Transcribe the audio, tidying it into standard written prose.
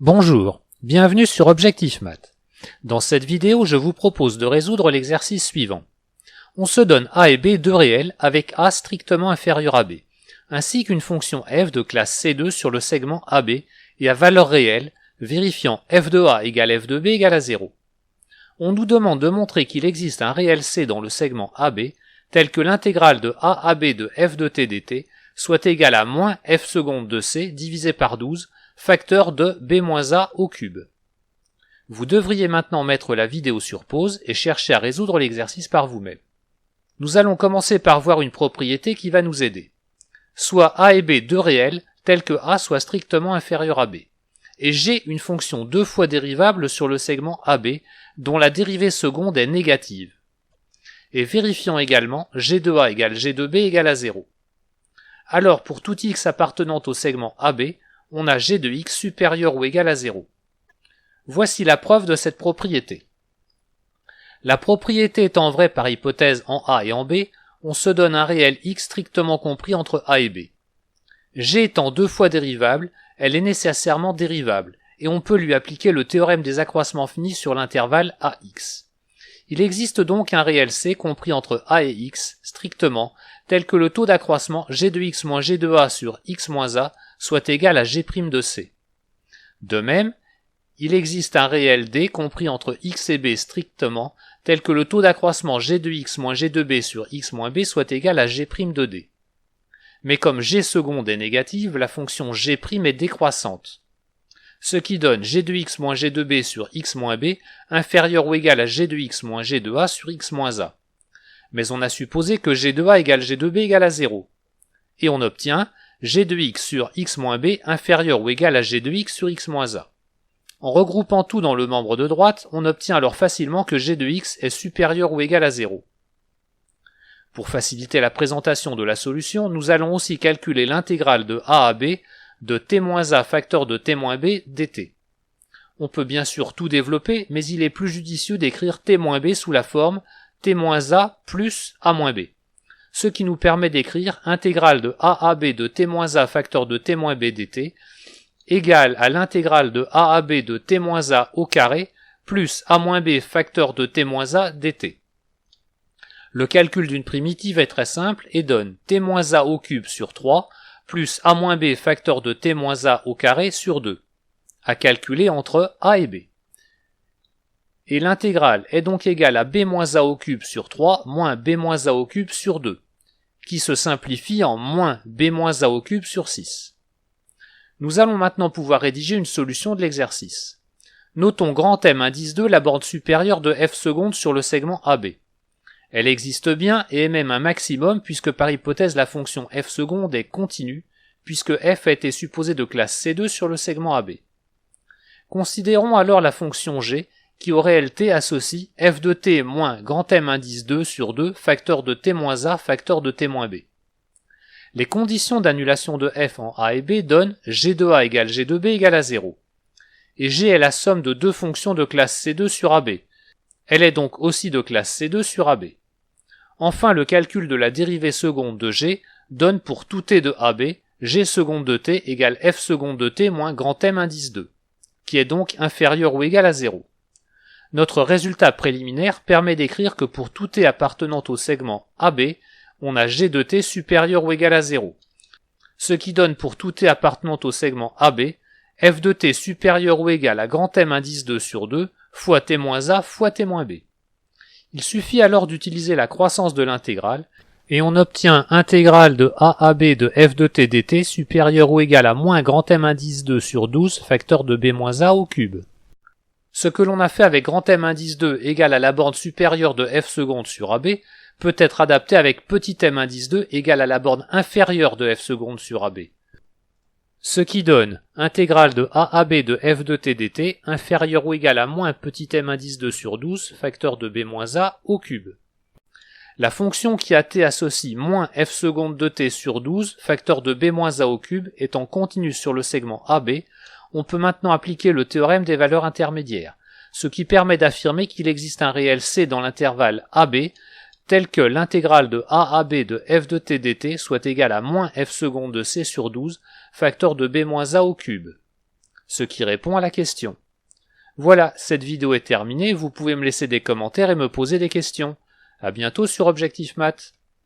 Bonjour, bienvenue sur Objectif Math. Dans cette vidéo, je vous propose de résoudre l'exercice suivant. On se donne a et b deux réels avec a strictement inférieur à b, ainsi qu'une fonction f de classe C2 sur le segment AB et à valeur réelle, vérifiant f de a égale f de b égale à 0. On nous demande de montrer qu'il existe un réel C dans le segment AB, tel que l'intégrale de a à b de f de t dt soit égale à moins f seconde de c divisé par 12, facteur de b-a au cube. Vous devriez maintenant mettre la vidéo sur pause et chercher à résoudre l'exercice par vous-même. Nous allons commencer par voir une propriété qui va nous aider. Soit a et b deux réels tels que a soit strictement inférieur à b, et g une fonction deux fois dérivable sur le segment AB dont la dérivée seconde est négative. Et vérifions également g de a égale g de b égale à 0. Alors pour tout x appartenant au segment AB, on a g de x supérieur ou égal à 0. Voici la preuve de cette propriété. La propriété étant vraie par hypothèse en A et en B, on se donne un réel x strictement compris entre A et B. G étant deux fois dérivable, elle est nécessairement dérivable, et on peut lui appliquer le théorème des accroissements finis sur l'intervalle AX. Il existe donc un réel C compris entre A et X, strictement, tel que le taux d'accroissement g de x moins g de a sur x moins a soit égal à g' de c. De même, il existe un réel D compris entre x et b strictement, tel que le taux d'accroissement g de x moins g de b sur x moins b soit égal à g' de d. Mais comme g seconde est négative, la fonction g' est décroissante. Ce qui donne g de x moins g de b sur x moins b inférieur ou égal à g de x moins g de a sur x moins a. Mais on a supposé que g de a égale g de b égale à 0. Et on obtient g de x sur x moins b inférieur ou égal à g de x sur x moins a. En regroupant tout dans le membre de droite, on obtient alors facilement que g de x est supérieur ou égal à 0. Pour faciliter la présentation de la solution, nous allons aussi calculer l'intégrale de a à b de t-a facteur de t-b dt. On peut bien sûr tout développer, mais il est plus judicieux d'écrire t-b sous la forme t-a plus a-b, ce qui nous permet d'écrire intégrale de a à b de t-a facteur de t-b dt égale à l'intégrale de a à b de t-a au carré plus a-b facteur de t-a dt. Le calcul d'une primitive est très simple et donne t-a au cube sur 3 plus a-b facteur de t-a au carré sur 2, à calculer entre a et b. Et l'intégrale est donc égale à b-a au cube sur 3 moins b-a au cube sur 2, qui se simplifie en moins b-a au cube sur 6. Nous allons maintenant pouvoir rédiger une solution de l'exercice. Notons grand M indice 2 la borne supérieure de f seconde sur le segment AB. Elle existe bien et est même un maximum puisque par hypothèse la fonction f seconde est continue, puisque f a été supposée de classe C2 sur le segment AB. Considérons alors la fonction g qui au réel t associe f de t moins grand M indice 2 sur 2 facteur de t moins a facteur de t moins b. Les conditions d'annulation de f en a et b donnent g de a égale g de b égale à 0. Et g est la somme de deux fonctions de classe C2 sur AB. Elle est donc aussi de classe C2 sur AB. Enfin, le calcul de la dérivée seconde de g donne pour tout t de AB, g seconde de t égale f seconde de t moins grand M indice 2, qui est donc inférieur ou égal à 0. Notre résultat préliminaire permet d'écrire que pour tout t appartenant au segment AB, on a g de t supérieur ou égal à 0, ce qui donne pour tout t appartenant au segment AB, f de t supérieur ou égal à grand M indice 2 sur 2 fois t moins a fois t moins b. Il suffit alors d'utiliser la croissance de l'intégrale, et on obtient intégrale de a à b de f de t dt supérieur ou égal à moins grand M indice 2 sur 12 facteur de b moins a au cube. Ce que l'on a fait avec grand M indice 2 égale à la borne supérieure de f seconde sur AB peut être adapté avec petit m indice 2 égale à la borne inférieure de f seconde sur AB. Ce qui donne intégrale de a à b de f de t dt inférieur ou égal à moins petit m indice 2 sur 12 facteur de b moins a au cube. La fonction qui à t associe moins f seconde de t sur 12 facteur de b moins a au cube étant continue sur le segment AB, on peut maintenant appliquer le théorème des valeurs intermédiaires, ce qui permet d'affirmer qu'il existe un réel C dans l'intervalle AB tel que l'intégrale de a à b de f de t dt soit égale à moins f seconde de c sur 12 facteur de b moins a au cube. ce qui répond à la question. Voilà, cette vidéo est terminée, vous pouvez me laisser des commentaires et me poser des questions. À bientôt sur Objectif Math.